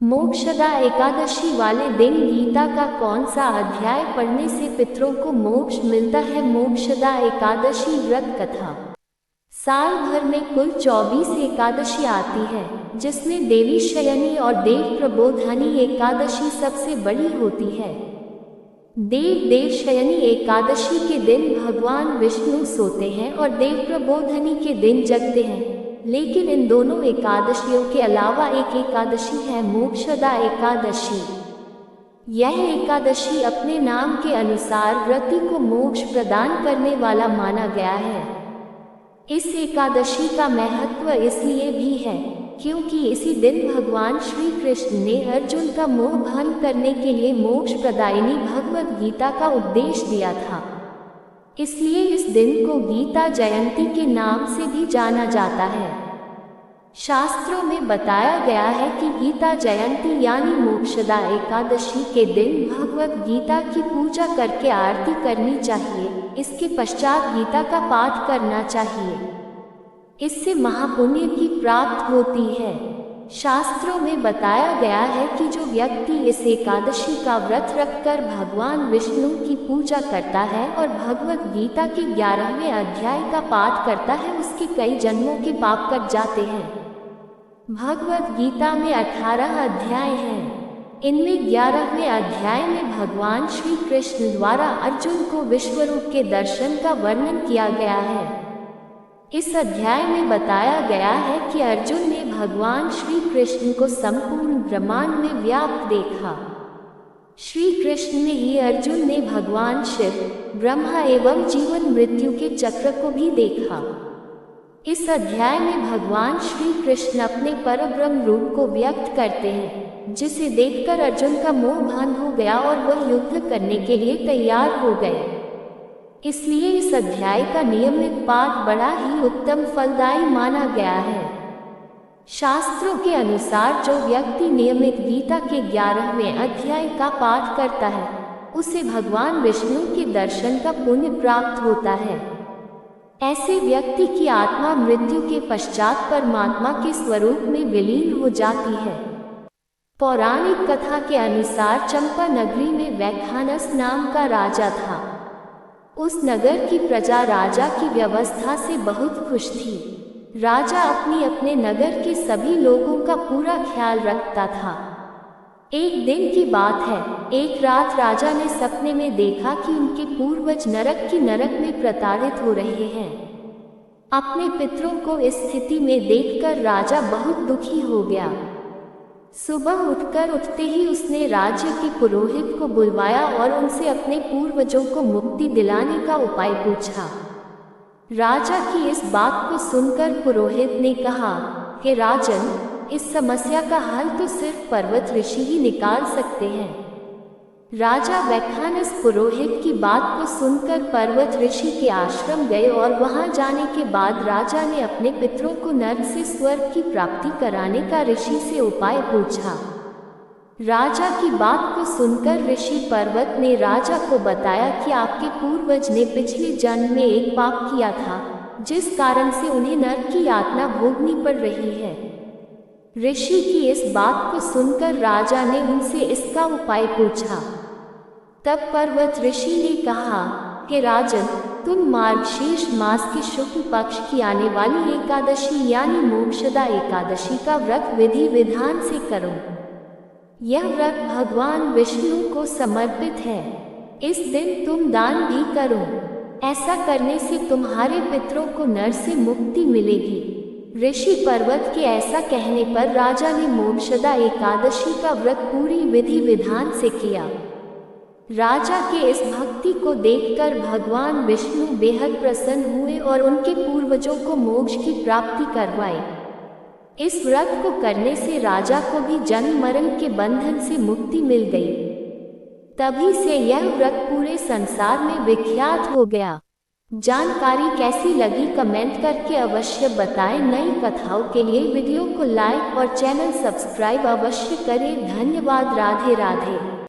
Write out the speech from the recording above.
मोक्षदा एकादशी वाले दिन गीता का कौन सा अध्याय पढ़ने से पितरों को मोक्ष मिलता है? मोक्षदा एकादशी व्रत कथा। साल भर में कुल 24 एकादशी आती है, जिसमें देवी शयनी और देव प्रबोधनी एकादशी सबसे बड़ी होती है। देव शयनी एकादशी के दिन भगवान विष्णु सोते हैं और देव प्रबोधनी के दिन जगते हैं। लेकिन इन दोनों एकादशियों के अलावा एक एकादशी है, मोक्षदा एकादशी। यह एकादशी अपने नाम के अनुसार व्रती को मोक्ष प्रदान करने वाला माना गया है। इस एकादशी का महत्व इसलिए भी है क्योंकि इसी दिन भगवान श्री कृष्ण ने अर्जुन का मोह भंग करने के लिए मोक्ष प्रदायिनी भगवद गीता का उपदेश दिया था। इसलिए इस दिन को गीता जयंती के नाम से भी जाना जाता है। शास्त्रों में बताया गया है कि गीता जयंती यानी मोक्षदा एकादशी के दिन भगवद गीता की पूजा करके आरती करनी चाहिए। इसके पश्चात गीता का पाठ करना चाहिए। इससे महापुण्य की प्राप्ति होती है। शास्त्रों में बताया गया है कि जो व्यक्ति इस एकादशी का व्रत रखकर भगवान विष्णु की पूजा करता है और भगवद गीता के 11वें अध्याय का पाठ करता है, उसके कई जन्मों के पाप कट जाते हैं। भगवद गीता में 18 अध्याय हैं। इनमें 11वें अध्याय में भगवान श्री कृष्ण द्वारा अर्जुन को विश्वरूप के दर्शन का वर्णन किया गया है। इस अध्याय में बताया गया है कि अर्जुन ने भगवान श्री कृष्ण को संपूर्ण ब्रह्मांड में व्याप्त देखा। श्री कृष्ण ने ही अर्जुन ने भगवान शिव, ब्रह्मा एवं जीवन मृत्यु के चक्र को भी देखा। इस अध्याय में भगवान श्री कृष्ण अपने परब्रह्म रूप को व्यक्त करते हैं, जिसे देखकर अर्जुन का मोह भंग हो गया और वह युद्ध करने के लिए तैयार हो गए। इसलिए इस अध्याय का नियमित पाठ बड़ा ही उत्तम फलदायी माना गया है। शास्त्रों के अनुसार जो व्यक्ति नियमित गीता के 11वें अध्याय का पाठ करता है, उसे भगवान विष्णु के दर्शन का पुण्य प्राप्त होता है। ऐसे व्यक्ति की आत्मा मृत्यु के पश्चात परमात्मा के स्वरूप में विलीन हो जाती है। पौराणिक कथा के अनुसार चंपा नगरी में वैखानस नाम का राजा था। उस नगर की प्रजा राजा की व्यवस्था से बहुत खुश थी। राजा अपने नगर के सभी लोगों का पूरा ख्याल रखता था। एक दिन की बात है, एक रात राजा ने सपने में देखा कि उनके पूर्वज नरक में प्रताड़ित हो रहे हैं। अपने पितरों को इस स्थिति में देखकर राजा बहुत दुखी हो गया। सुबह उठते ही उसने राज्य के पुरोहित को बुलवाया और उनसे अपने पूर्वजों को मुक्ति दिलाने का उपाय पूछा। राजा की इस बात को सुनकर पुरोहित ने कहा, हे राजन, इस समस्या का हल तो सिर्फ पर्वत ऋषि ही निकाल सकते हैं। राजा वैखानस पुरोहित की बात को सुनकर पर्वत ऋषि के आश्रम गए और वहां जाने के बाद राजा ने अपने पितरों को नर्क से स्वर्ग की प्राप्ति कराने का ऋषि से उपाय पूछा। राजा की बात को सुनकर ऋषि पर्वत ने राजा को बताया कि आपके पूर्वज ने पिछले जन्म में एक पाप किया था, जिस कारण से उन्हें नर्क की यातना भोगनी पड़ रही है। ऋषि की इस बात को सुनकर राजा ने उनसे इसका उपाय पूछा। तब पर्वत ऋषि ने कहा, हे राजन, तुम मार्गशीर्ष मास के शुक्ल पक्ष की आने वाली एकादशी यानी मोक्षदा एकादशी का व्रत विधि विधान से करो। यह व्रत भगवान विष्णु को समर्पित है। इस दिन तुम दान भी करो। ऐसा करने से तुम्हारे पितरों को नरक से मुक्ति मिलेगी। ऋषि पर्वत के ऐसा कहने पर राजा ने मोक्षदा एकादशी का व्रत पूरी विधि विधान से किया। राजा के इस भक्ति को देखकर भगवान विष्णु बेहद प्रसन्न हुए और उनके पूर्वजों को मोक्ष की प्राप्ति करवाई। इस व्रत को करने से राजा को भी जन्म मरण के बंधन से मुक्ति मिल गई। तभी से यह व्रत पूरे संसार में विख्यात हो गया। जानकारी कैसी लगी कमेंट करके अवश्य बताएं। नई कथाओं के लिए वीडियो को लाइक और चैनल सब्सक्राइब अवश्य करें। धन्यवाद। राधे राधे।